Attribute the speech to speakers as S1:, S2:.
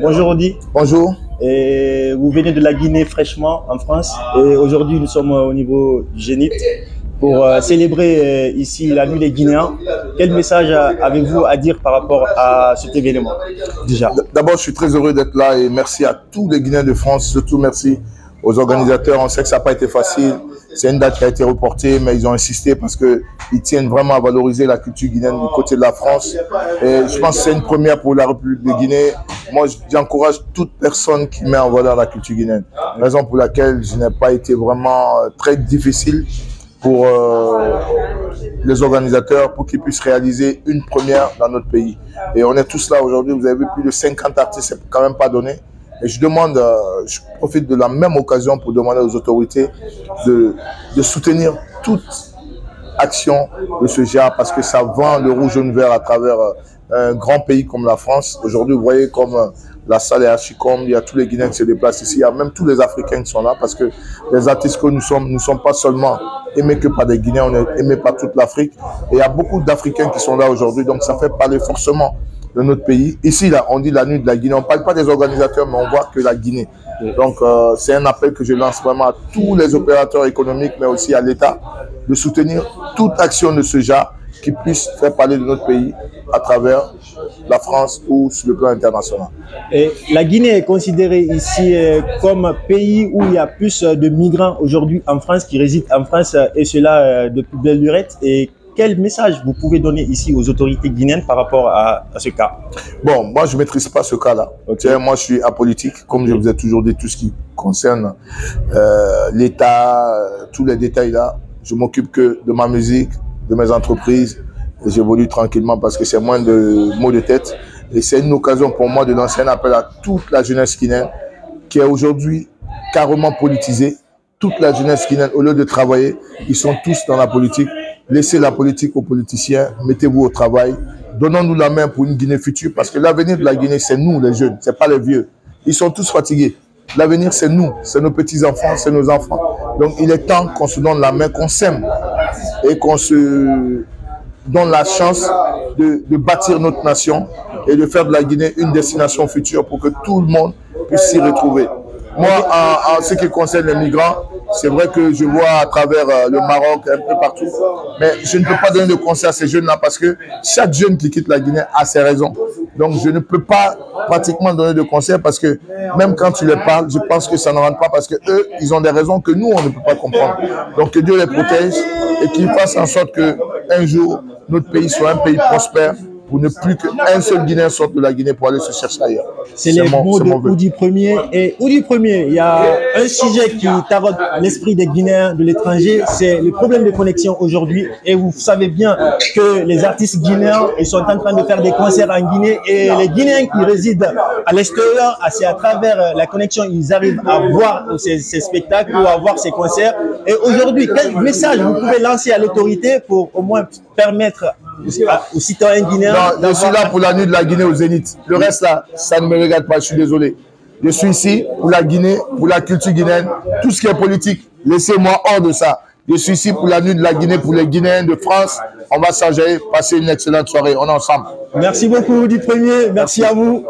S1: Bonjour Audi.
S2: Bonjour.
S1: Et vous venez de la Guinée fraîchement en France et aujourd'hui nous sommes au niveau du Zénith pour célébrer ici la nuit des Guinéens. Quel message avez-vous à dire par rapport à cet événement déjà?
S2: D'abord, je suis très heureux d'être là et merci à tous les Guinéens de France, surtout merci aux organisateurs. On sait que ça n'a pas été facile. C'est une date qui a été reportée, mais ils ont insisté parce qu'ils tiennent vraiment à valoriser la culture guinéenne du côté de la France. Et je pense que c'est une première pour la République de Guinée. Moi, j'encourage toute personne qui met en valeur la culture guinéenne. Raison pour laquelle je n'ai pas été vraiment très difficile pour les organisateurs, pour qu'ils puissent réaliser une première dans notre pays. Et on est tous là aujourd'hui. Vous avez vu plus de 50 artistes, c'est quand même pas donné. Et je demande, je profite de la même occasion pour demander aux autorités de soutenir toute action de ce genre parce que ça vend le rouge, jaune, vert à travers un grand pays comme la France. Aujourd'hui, vous voyez comme la salle est archi comble, il y a tous les Guinéens qui se déplacent ici, il y a même tous les Africains qui sont là parce que les artistes que nous sommes ne sont pas seulement aimés que par des Guinéens, on est aimés par toute l'Afrique. Et il y a beaucoup d'Africains qui sont là aujourd'hui, donc ça fait parler forcément de notre pays. Ici, là, on dit la nuit de la Guinée. On ne parle pas des organisateurs, mais on voit que la Guinée. Donc, c'est un appel que je lance vraiment à tous les opérateurs économiques, mais aussi à l'État, de soutenir toute action de ce genre qui puisse faire parler de notre pays à travers la France ou sur le plan international.
S1: Et la Guinée est considérée ici comme un pays où il y a plus de migrants aujourd'hui en France, qui résident en France, et cela depuis belle lurette. Et quel message vous pouvez donner ici aux autorités guinéennes par rapport à ce cas?
S2: Bon, moi, je ne maîtrise pas ce cas-là. Okay. Moi, je suis apolitique, comme je vous ai toujours dit, tout ce qui concerne l'État, tous les détails là. Je m'occupe que de ma musique, de mes entreprises, et j'évolue tranquillement parce que c'est moins de mots de tête. Et c'est une occasion pour moi de lancer un appel à toute la jeunesse guinéenne qui est aujourd'hui carrément politisée. Toute la jeunesse guinéenne, au lieu de travailler, ils sont tous dans la politique. Laissez la politique aux politiciens, mettez-vous au travail. Donnons-nous la main pour une Guinée future parce que l'avenir de la Guinée, c'est nous les jeunes, c'est pas les vieux. Ils sont tous fatigués. L'avenir, c'est nous, c'est nos petits-enfants, c'est nos enfants. Donc, il est temps qu'on se donne la main, qu'on s'aime et qu'on se donne la chance de bâtir notre nation et de faire de la Guinée une destination future pour que tout le monde puisse s'y retrouver. Moi, en ce qui concerne les migrants, c'est vrai que je vois à travers le Maroc, un peu partout, mais je ne peux pas donner de conseil à ces jeunes-là parce que chaque jeune qui quitte la Guinée a ses raisons. Donc, je ne peux pas pratiquement donner de conseils parce que même quand tu les parles, je pense que ça ne rentre pas parce que eux, ils ont des raisons que nous, on ne peut pas comprendre. Donc, que Dieu les protège et qu'il fasse en sorte qu'un jour, notre pays soit un pays prospère, pour ne plus qu'un seul Guinéen sorte de la Guinée pour aller se chercher ailleurs.
S1: C'est les mots de Oudi Premier. Et Oudi Premier, il y a un sujet qui taraude l'esprit des Guinéens de l'étranger, c'est le problème de connexion aujourd'hui. Et vous savez bien que les artistes guinéens, ils sont en train de faire des concerts en Guinée et les Guinéens qui résident à l'extérieur, c'est à travers la connexion, ils arrivent à voir ces spectacles ou à voir ces concerts. Et aujourd'hui, quel message vous pouvez lancer à l'autorité pour au moins permettre aux citoyens guinéens?
S2: Non, je suis là pour la nuit de la Guinée au Zénith. Le reste là, ça ne me regarde pas, je suis désolé. Je suis ici pour la Guinée, pour la culture guinéenne. Tout ce qui est politique, laissez-moi hors de ça. Je suis ici pour la nuit de la Guinée, pour les Guinéens de France. On va s'enjailler, passer une excellente soirée. On est ensemble.
S1: Merci beaucoup du premier, merci à vous.